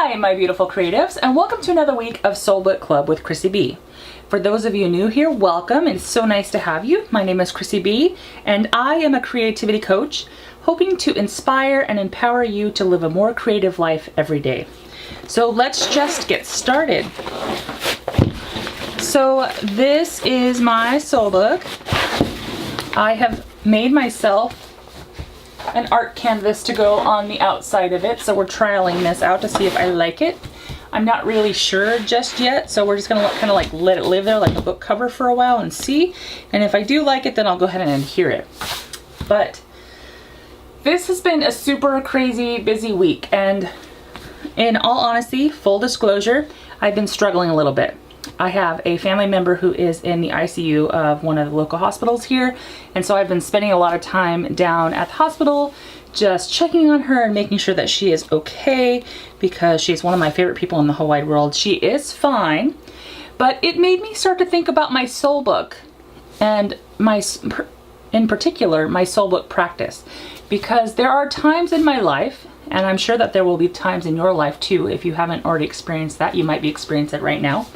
Hi, my beautiful creatives, and welcome to another week of Soul Book Club with Chrissie B. For those of you new here, welcome. It's so nice to have you. My name is Chrissie B, and I am a creativity coach, hoping to inspire and empower you to live a more creative life every day. So let's just get started. So this is my soul book. I have made myself an art canvas to go on the outside of it, so we're trialing this out to see if I like it. I'm not really sure just yet, so we're just gonna kind of like let it live there like a book cover for a while and see, and if I do like it, then I'll go ahead and adhere it. But this has been a super crazy busy week, and in all honesty, full disclosure, I've been struggling a little bit. I have a family member who is in the ICU of one of the local hospitals here, and so I've been spending a lot of time down at the hospital just checking on her and making sure that she is okay, because she's one of my favorite people in the whole wide world. She is fine, but it made me start to think about my soul book and in particular my soul book practice, because there are times in my life, and I'm sure that there will be times in your life too, if you haven't already experienced that, you might be experiencing it right now,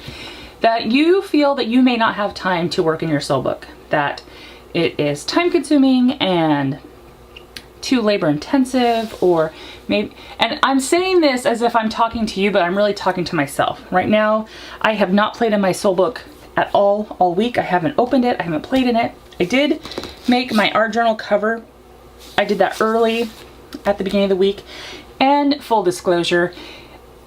that you feel that you may not have time to work in your soul book, that it is time consuming and too labor intensive, or maybe, and I'm saying this as if I'm talking to you, but I'm really talking to myself. Right now, I have not played in my soul book at all week. I haven't opened it, I haven't played in it. I did make my art journal cover. I did that early at the beginning of the week, and full disclosure,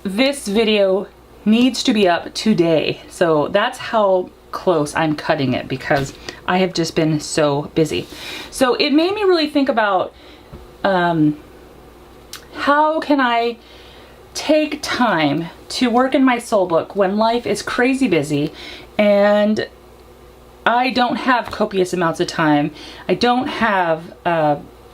this video needs to be up today. So that's how close I'm cutting it, because I have just been so busy. So it made me really think about how can I take time to work in my soul book when life is crazy busy and I don't have copious amounts of time. I don't have,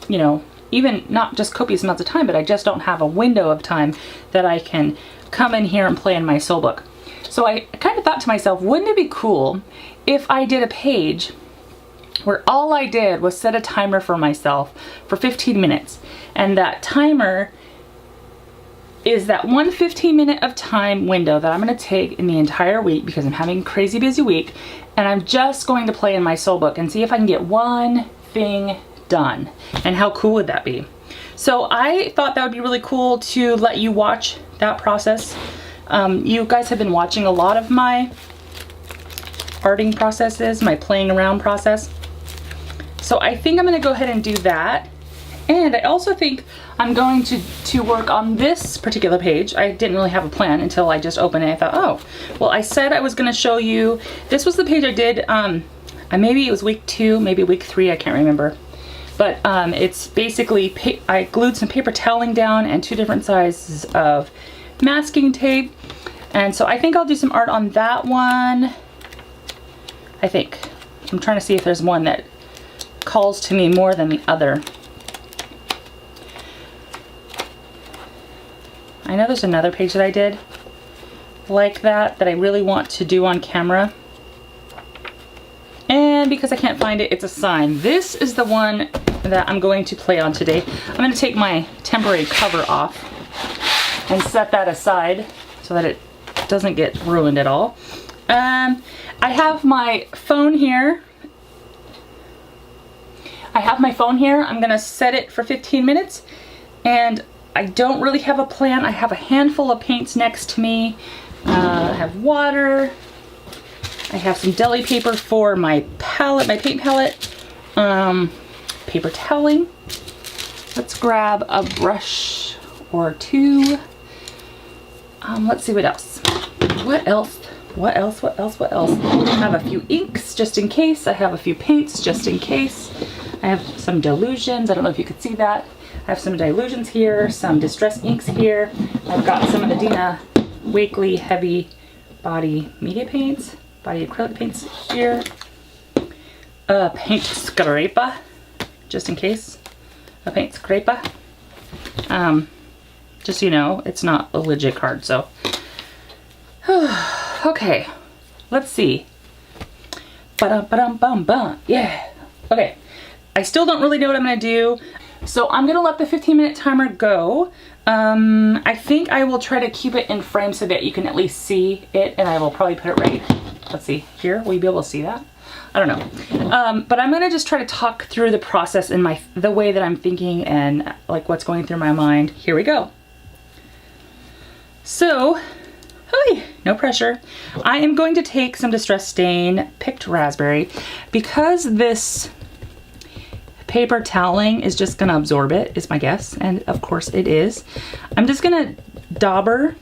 you know, even not just copious amounts of time, but I just don't have a window of time that I can come in here and play in my soul book. So I kind of thought to myself, wouldn't it be cool if I did a page where all I did was set a timer for myself for 15 minutes. And that timer is that one 15-minute of time window that I'm going to take in the entire week, because I'm having a crazy busy week, and I'm just going to play in my soul book and see if I can get one thing done. And how cool would that be? So I thought that would be really cool to let you watch that process. You guys have been watching a lot of my arting processes, my playing around process. So I think I'm going to go ahead and do that. And I also think I'm going to work on this particular page. I didn't really have a plan until I just opened it. I thought, oh, well, I said I was going to show you. This was the page I did. Maybe it was week 2, maybe week 3. I can't remember. But it's basically, I glued some paper toweling down and 2 different sizes of masking tape. And so I think I'll do some art on that one. I think. I'm trying to see if there's one that calls to me more than the other. I know there's another page that I did like that I really want to do on camera. And because I can't find it, it's a sign. This is the one that I'm going to play on today. I'm going to take my temporary cover off and set that aside so that it doesn't get ruined at all. I have my phone here. I'm going to set it for 15 minutes, and I don't really have a plan. I have a handful of paints next to me. I have water. I have some deli paper for my palette, my paint palette. Paper toweling. Let's grab a brush or 2. Let's see what else. What else? I have a few inks just in case. I have a few paints just in case. I have some dilutions. I don't know if you could see that. I have some dilutions here, some distress inks here. I've got some of the Dina Wakley heavy body media paints, body acrylic paints here. A paint scraper, just in case. A paint scraper. Just so you know, it's not a legit card, so. Okay, let's see. Ba-dum-ba-dum-bum-bum, yeah. Okay, I still don't really know what I'm gonna do. So I'm gonna let the 15-minute timer go. I think I will try to keep it in frame so that you can at least see it, and I will probably put it right, let's see, here. Will you be able to see that? I don't know. But I'm gonna just try to talk through the process in the way that I'm thinking and like what's going through my mind. Here we go. So, no pressure. I am going to take some Distress Stain Picked Raspberry because this paper toweling is just gonna absorb it, is my guess, and of course it is. I'm just gonna dauber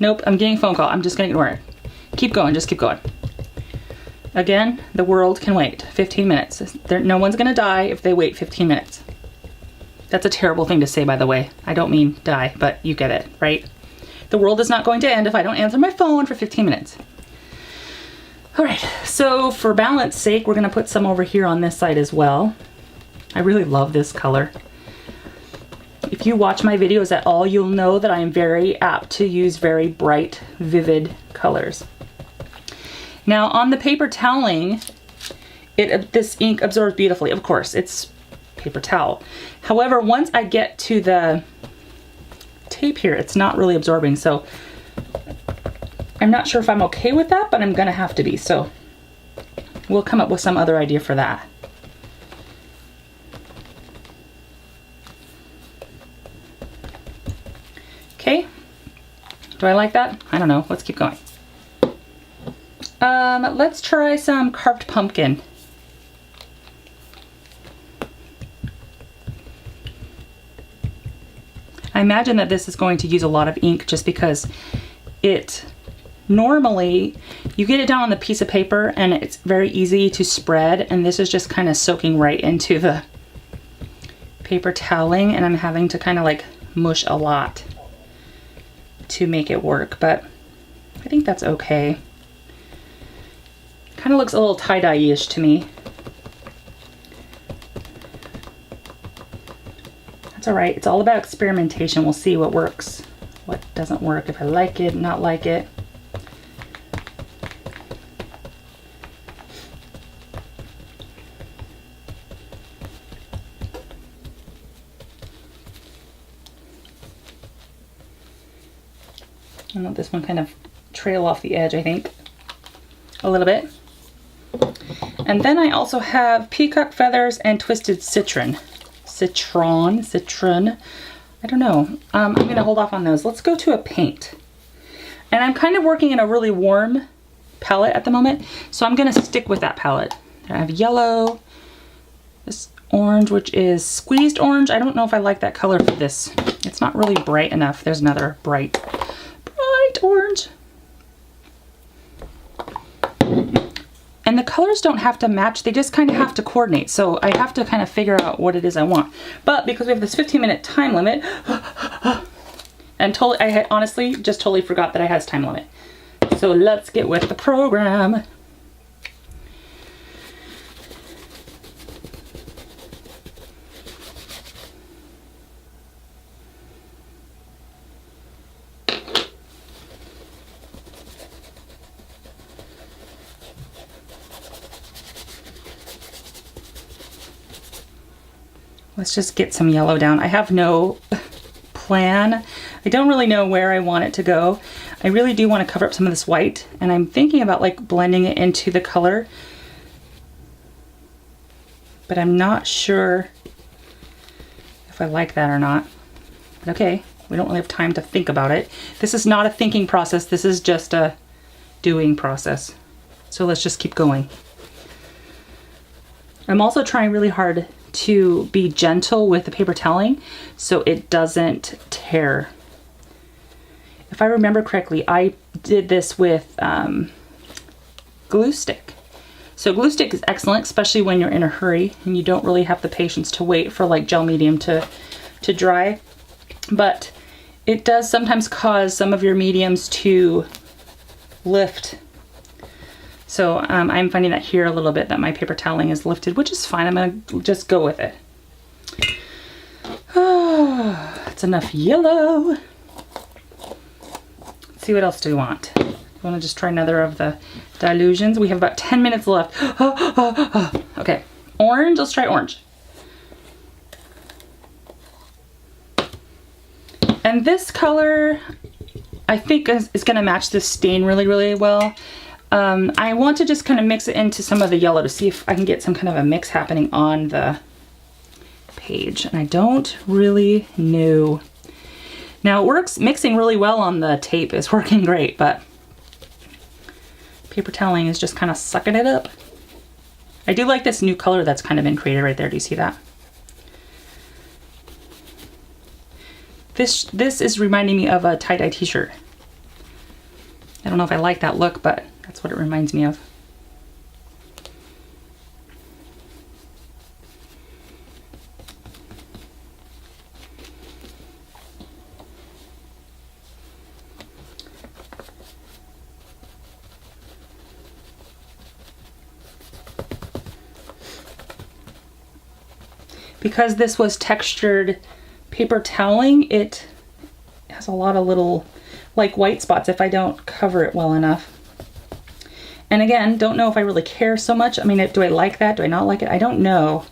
nope, I'm getting a phone call. I'm just gonna ignore it. Keep going, just keep going. Again, the world can wait 15 minutes. No one's gonna die if they wait 15 minutes. That's a terrible thing to say, by the way. I don't mean die, but you get it, right? The world is not going to end if I don't answer my phone for 15 minutes. All right, so for balance sake, we're gonna put some over here on this side as well. I really love this color. If you watch my videos at all, you'll know that I am very apt to use very bright, vivid colors. Now on the paper toweling, this ink absorbs beautifully. Of course, it's paper towel. However, once I get to the tape here, it's not really absorbing. So I'm not sure if I'm okay with that, but I'm gonna have to be. So we'll come up with some other idea for that. Okay, do I like that? I don't know, let's keep going. Let's try some carved pumpkin. I imagine that this is going to use a lot of ink just because it normally, you get it down on the piece of paper and it's very easy to spread, and this is just kind of soaking right into the paper toweling, and I'm having to kind of like mush a lot to make it work, but I think that's okay. Kind of looks a little tie-dye-ish to me. That's all right. It's all about experimentation. We'll see what works, what doesn't work, if I like it, not like it. I want this one kind of trail off the edge, I think, a little bit. And then I also have peacock feathers and twisted citron. Citron. I don't know. I'm gonna hold off on those. Let's go to a paint. And I'm kind of working in a really warm palette at the moment, so I'm gonna stick with that palette. I have yellow, this orange, which is squeezed orange. I don't know if I like that color for this. It's not really bright enough. There's another bright orange. And the colors don't have to match, they just kind of have to coordinate. So I have to kind of figure out what it is I want. But because we have this 15-minute time limit, I had honestly just totally forgot that I had this time limit. So let's get with the program. Let's just get some yellow down. I have no plan. I don't really know where I want it to go. I really do want to cover up some of this white, and I'm thinking about like blending it into the color, but I'm not sure if I like that or not. But okay, we don't really have time to think about it. This is not a thinking process. This is just a doing process. So let's just keep going. I'm also trying really hard to be gentle with the paper toweling so it doesn't tear. If I remember correctly, I did this with glue stick. So glue stick is excellent, especially when you're in a hurry and you don't really have the patience to wait for like gel medium to dry. But it does sometimes cause some of your mediums to lift. So I'm finding that here a little bit, that my paper toweling is lifted, which is fine. I'm gonna just go with it. Oh, that's enough yellow. Let's see, what else do we want? I want to just try another of the dilutions. We have about 10 minutes left. Okay, orange, let's try orange. And this color, I think is gonna match this stain really, really well. I want to just kind of mix it into some of the yellow to see if I can get some kind of a mix happening on the page. And I don't really know. Now it works, mixing really well on the tape is working great, but paper toweling is just kind of sucking it up. I do like this new color that's kind of been created right there. Do you see that? This is reminding me of a tie-dye t-shirt. I don't know if I like that look, but that's what it reminds me of. Because this was textured paper toweling, it has a lot of little like white spots if I don't cover it well enough. And again, don't know if I really care so much. I mean, do I like that? Do I not like it? I don't know.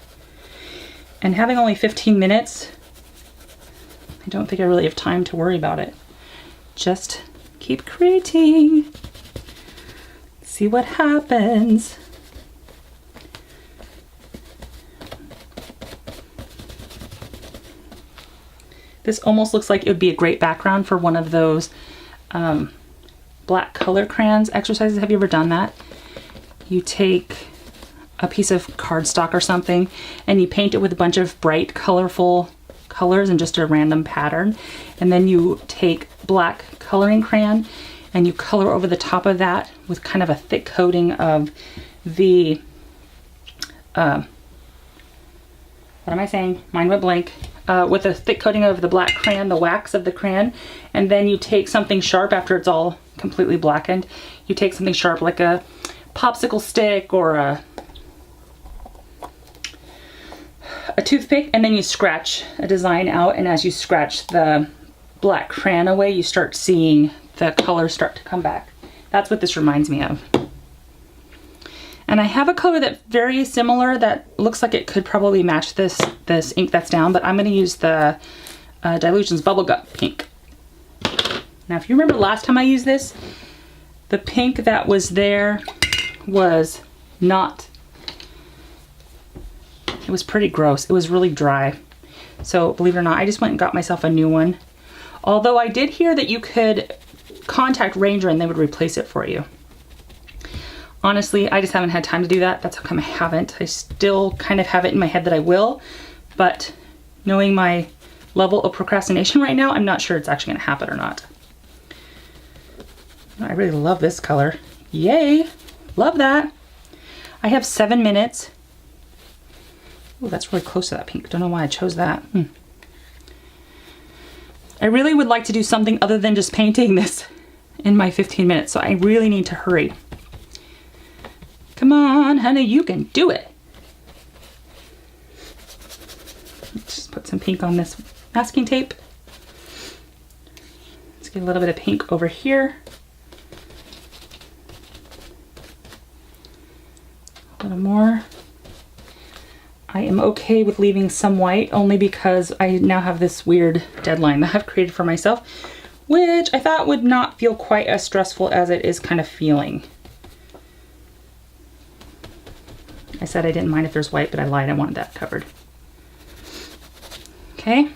And having only 15 minutes, I don't think I really have time to worry about it. Just keep creating. See what happens. This almost looks like it would be a great background for one of those black color crayons exercises. Have you ever done that? You take a piece of cardstock or something and you paint it with a bunch of bright, colorful colors and just a random pattern. And then you take black coloring crayon and you color over the top of that with kind of a thick coating of the, what am I saying? Mind went blank. With a thick coating of the black crayon, the wax of the crayon, and then you take something sharp after it's all completely blackened. You take something sharp like a popsicle stick or a toothpick, and then you scratch a design out, and as you scratch the black crayon away, you start seeing the colors start to come back. That's what this reminds me of. And I have a color that's very similar that looks like it could probably match this ink that's down, but I'm going to use the Dilutions Bubblegum Pink. Now, if you remember last time I used this, the pink that was there was not, it was pretty gross. It was really dry. So believe it or not, I just went and got myself a new one. Although I did hear that you could contact Ranger and they would replace it for you. Honestly, I just haven't had time to do that. That's how come I haven't. I still kind of have it in my head that I will, but knowing my level of procrastination right now, I'm not sure it's actually gonna happen or not. I really love this color. Yay, love that. I have 7 minutes. Oh, that's really close to that pink. Don't know why I chose that. I really would like to do something other than just painting this in my 15 minutes, so I really need to hurry. Come on, honey, you can do it. Let's just put some pink on this masking tape. Let's get a little bit of pink over here. A little more. I am okay with leaving some white only because I now have this weird deadline that I've created for myself, which I thought would not feel quite as stressful as it is kind of feeling. I said I didn't mind if there's white, but I lied. I wanted that covered. Okay.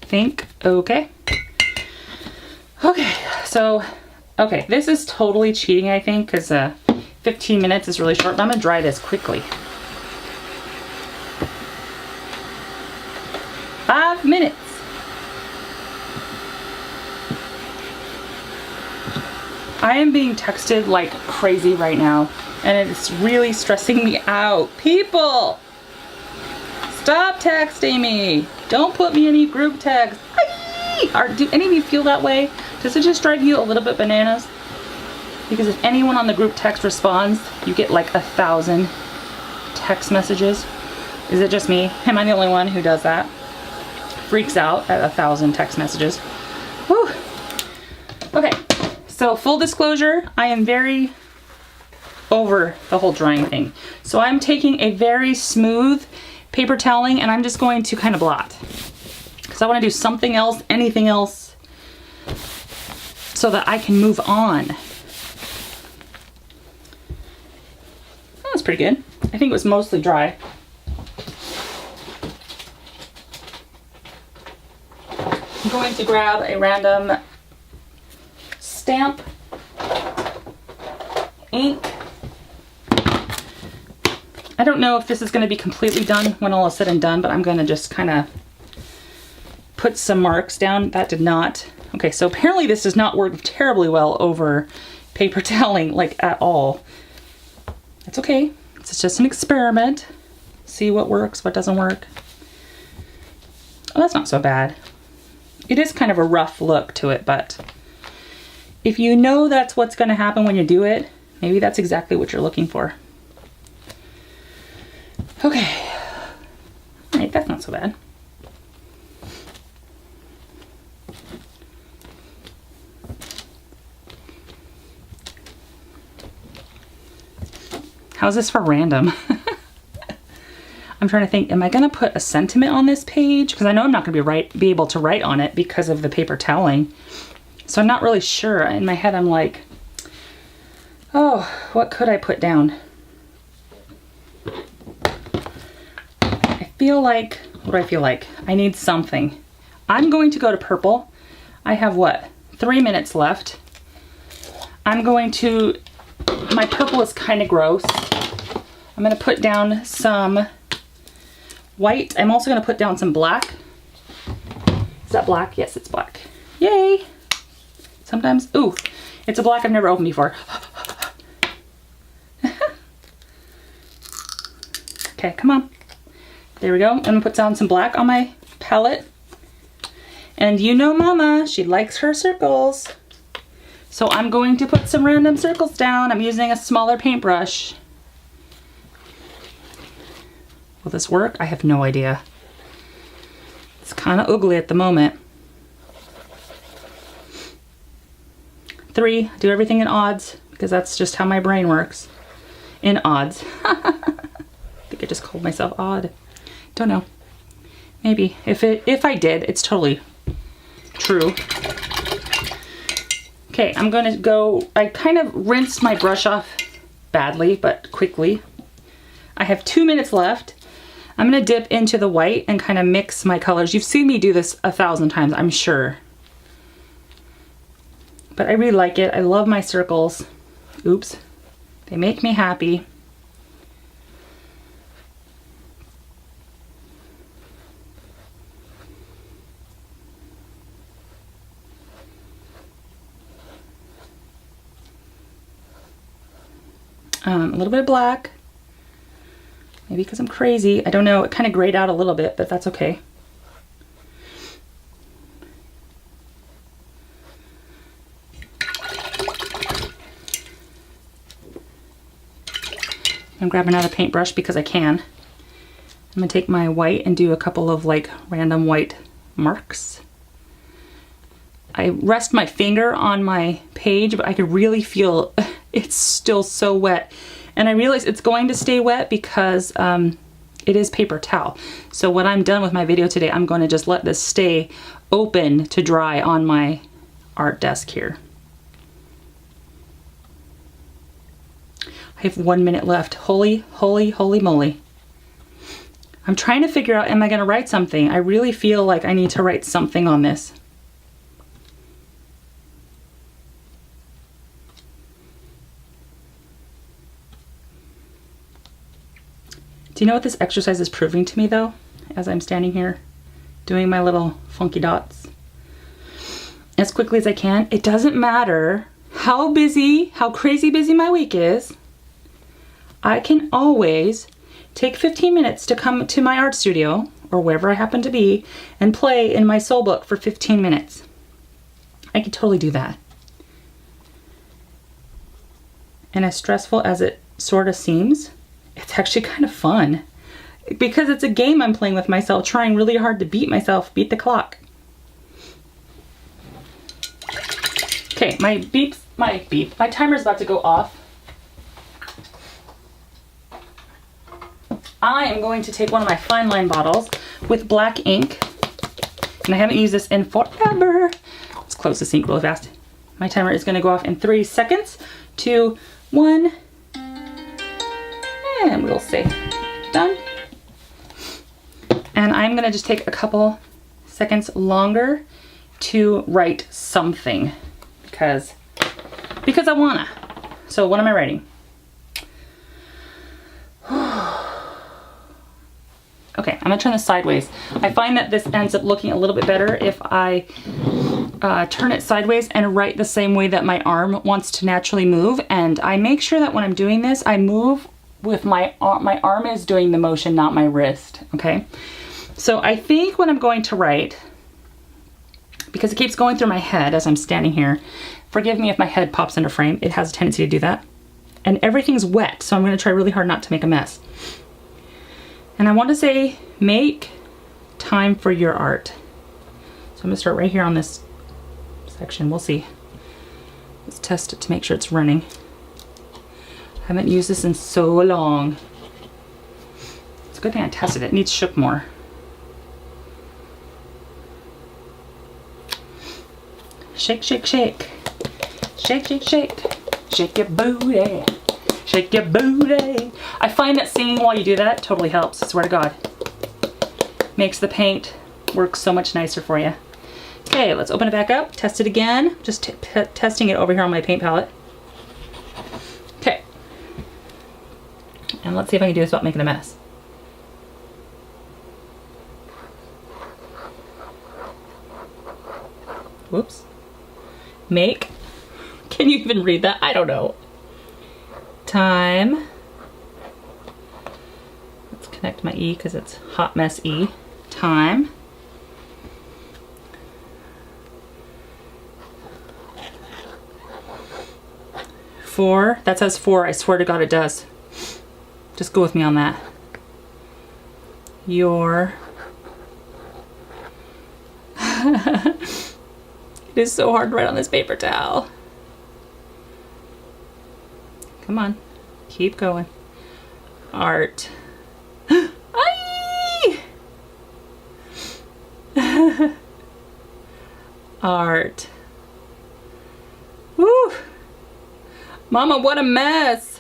Think, okay. Okay, so, okay, this is totally cheating, I think, because 15 minutes is really short, but I'm gonna dry this quickly. 5 minutes. I am being texted like crazy right now, and it's really stressing me out. People, stop texting me. Don't put me in any group text. Do any of you feel that way? Does it just drive you a little bit bananas? Because if anyone on the group text responds, you get like 1,000 text messages. Is it just me? Am I the only one who does that? Freaks out at 1,000 text messages. Whew. Okay, so full disclosure, I am very over the whole drying thing. So I'm taking a very smooth paper toweling and I'm just going to kind of blot. Because I want to do something else, anything else, so that I can move on. That's pretty good. I think it was mostly dry. I'm going to grab a random stamp, ink. I don't know if this is going to be completely done when all is said and done, but I'm going to just kind of put some marks down. That did not. Okay, so apparently this does not work terribly well over paper toweling, like at all. That's okay. It's just an experiment. See what works, what doesn't work. Oh, that's not so bad. It is kind of a rough look to it, but if you know that's what's going to happen when you do it, maybe that's exactly what you're looking for. Okay. All right, that's not so bad. How's this for random? I'm trying to think, am I gonna put a sentiment on this page? Because I know I'm not gonna be able to write on it because of the paper toweling. So I'm not really sure. In my head I'm like, oh, what could I put down? I feel like, what do I feel like? I need something. I'm going to go to purple. I have what, 3 minutes left. I'm going to, my purple is kind of gross. I'm gonna put down some white. I'm also gonna put down some black. Is that black? Yes, it's black. Yay! Sometimes, ooh, it's a black I've never opened before. Okay, come on. There we go. I'm gonna put down some black on my palette. And you know Mama, she likes her circles. So I'm going to put some random circles down. I'm using a smaller paintbrush. Will this work? I have no idea. It's kind of ugly at the moment. 3, do everything in odds, because that's just how my brain works. In odds. I think I just called myself odd. Don't know. Maybe. If I did, it's totally true. Okay, I'm gonna go, I kind of rinsed my brush off badly, but quickly. I have 2 minutes left. I'm gonna dip into the white and kind of mix my colors. You've seen me do this 1,000 times, I'm sure. But I really like it. I love my circles. Oops. They make me happy. A little bit of black. Maybe because I'm crazy. I don't know. It kind of grayed out a little bit, but that's okay. I'm grabbing another paintbrush because I can. I'm gonna take my white and do a couple of like random white marks. I rest my finger on my page, but I could really feel it's still so wet. And I realize it's going to stay wet because it is paper towel. So when I'm done with my video today, I'm going to just let this stay open to dry on my art desk here. I have 1 minute left. Holy moly. I'm trying to figure out, am I going to write something? I really feel like I need to write something on this. Do you know what this exercise is proving to me though, as I'm standing here doing my little funky dots as quickly as I can? It doesn't matter how busy, how crazy busy my week is. I can always take 15 minutes to come to my art studio or wherever I happen to be and play in my soul book for 15 minutes. I could totally do that. And as stressful as it sort of seems, it's actually kind of fun because it's a game I'm playing with myself, trying really hard to beat myself, beat the clock. Okay, Okay, my timer's about to go off. I am going to take one of my fine line bottles with black ink, and I haven't used this in forever. Let's close the sink really fast. My timer is going to go off in 3 seconds, 2, 1, and we'll say done. And I'm going to just take a couple seconds longer to write something because I wanna. So what am I writing? Okay, I'm gonna turn this sideways. I find that this ends up looking a little bit better if I turn it sideways and write the same way that my arm wants to naturally move. And I make sure that when I'm doing this, I move with my arm is doing the motion, not my wrist, okay? So I think what I'm going to write, because it keeps going through my head as I'm standing here, forgive me if my head pops into frame, it has a tendency to do that. And everything's wet, so I'm gonna try really hard not to make a mess. And I want to say, make time for your art. So I'm gonna start right here on this section, we'll see. Let's test it to make sure it's running. I haven't used this in so long. It's a good thing I tested it, it needs shook more. Shake, shake, shake. Shake, shake, shake. Shake your booty. Shake your booty. I find that singing while you do that totally helps, I swear to God. Makes the paint work so much nicer for you. Okay, let's open it back up, test it again. Just testing it over here on my paint palette. Okay. And let's see if I can do this without making a mess. Whoops. Make. Can you even read that? I don't know. Time. Let's connect my E because it's hot mess E. Time. For. That says for. I swear to God it does. Just go with me on that. Your. It is so hard to write on this paper towel. Come on, keep going. Art. Art. Woo! Mama, what a mess.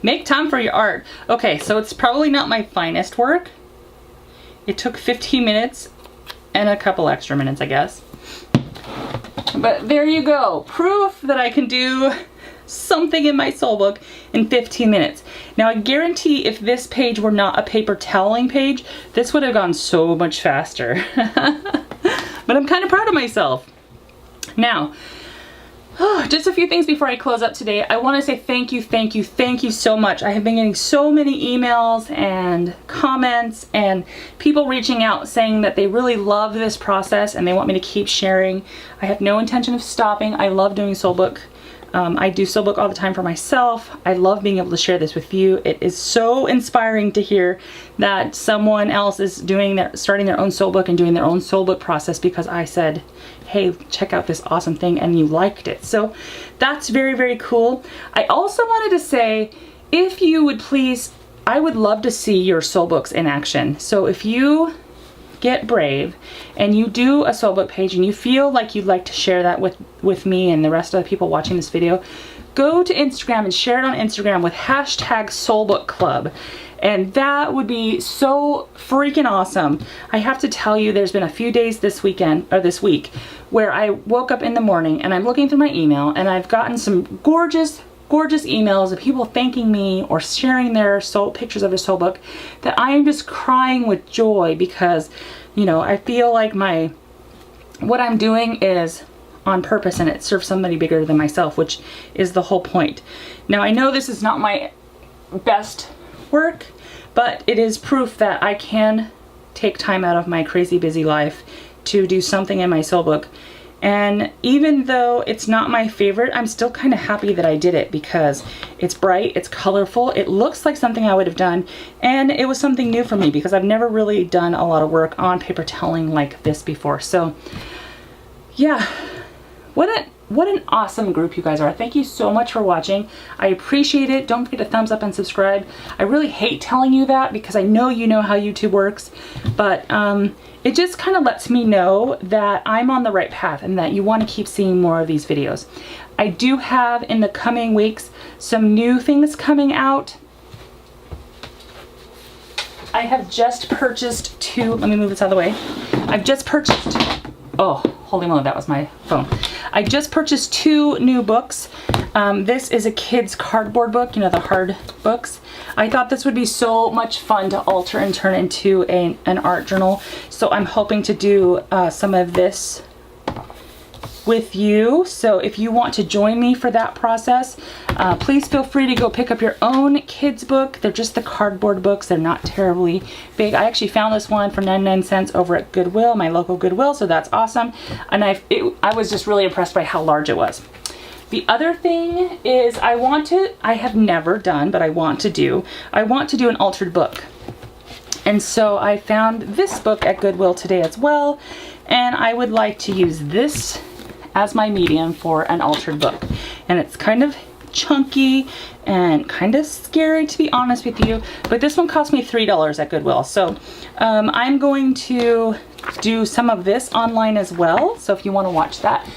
Make time for your art. Okay, so it's probably not my finest work. It took 15 minutes and a couple extra minutes, I guess. But there you go. Proof that I can do something in my soul book in 15 minutes. Now I guarantee if this page were not a paper toweling page, this would have gone so much faster. But I'm kind of proud of myself. Now, just a few things before I close up today. I want to say thank you so much. I have been getting so many emails and comments and people reaching out saying that they really love this process and they want me to keep sharing. I have no intention of stopping. I love doing soul book. I do soul book all the time for myself. I love being able to share this with you. It is so inspiring to hear that someone else is starting their own soul book and doing their own soul book process because I said, hey, check out this awesome thing and you liked it. So that's very, very cool. I also wanted to say, if you would please, I would love to see your soul books in action. So if you get brave and you do a soul book page and you feel like you'd like to share that with me and the rest of the people watching this video, go to Instagram and share it on Instagram with #soulbookclub. And that would be so freaking awesome. I have to tell you, there's been a few days this week where I woke up in the morning and I'm looking through my email and I've gotten some gorgeous emails of people thanking me or sharing their pictures of their soul book that I am just crying with joy because, you know, I feel like what I'm doing is on purpose and it serves somebody bigger than myself, which is the whole point. Now I know this is not my best work, but it is proof that I can take time out of my crazy busy life to do something in my soul book. And even though it's not my favorite, I'm still kind of happy that I did it because it's bright, it's colorful, it looks like something I would have done, and it was something new for me because I've never really done a lot of work on paper toweling like this before. So yeah, What an awesome group you guys are. Thank you so much for watching. I appreciate it. Don't forget to thumbs up and subscribe. I really hate telling you that because I know you know how YouTube works, but it just kind of lets me know that I'm on the right path and that you want to keep seeing more of these videos. I do have in the coming weeks some new things coming out. I have just purchased two, let me move this out of the way. I've just purchased, oh, holy moly, that was my phone. I just purchased two new books. This is a kid's cardboard book, you know, the hard books. I thought this would be so much fun to alter and turn into an art journal. So I'm hoping to do some of this with you. So if you want to join me for that process, please feel free to go pick up your own kids book. They're just the cardboard books. They're not terribly big. I actually found this one for 99 cents over at Goodwill, my local Goodwill, so that's awesome. And I was just really impressed by how large it was. The other thing is I have never done, but I want to do an altered book. And so I found this book at Goodwill today as well, and I would like to use this as my medium for an altered book. And it's kind of chunky and kind of scary, to be honest with you, but this one cost me $3 at Goodwill. So I'm going to do some of this online as well, so if you want to watch that,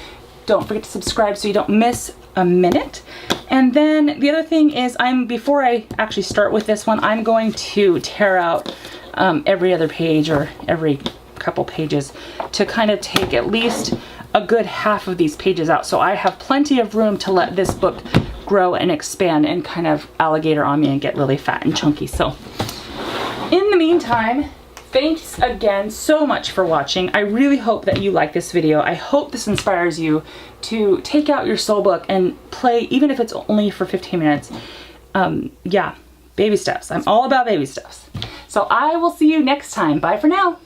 don't forget to subscribe so you don't miss a minute. And then the other thing is, before I actually start with this one, I'm going to tear out every other page or every couple pages to kind of take at least a good half of these pages out, so I have plenty of room to let this book grow and expand and kind of alligator on me and get really fat and chunky. So in the meantime, thanks again so much for watching. I really hope that you like this video. I hope this inspires you to take out your soul book and play, even if it's only for 15 minutes. Yeah, baby steps. I'm all about baby steps. So I will see you next time. Bye for now.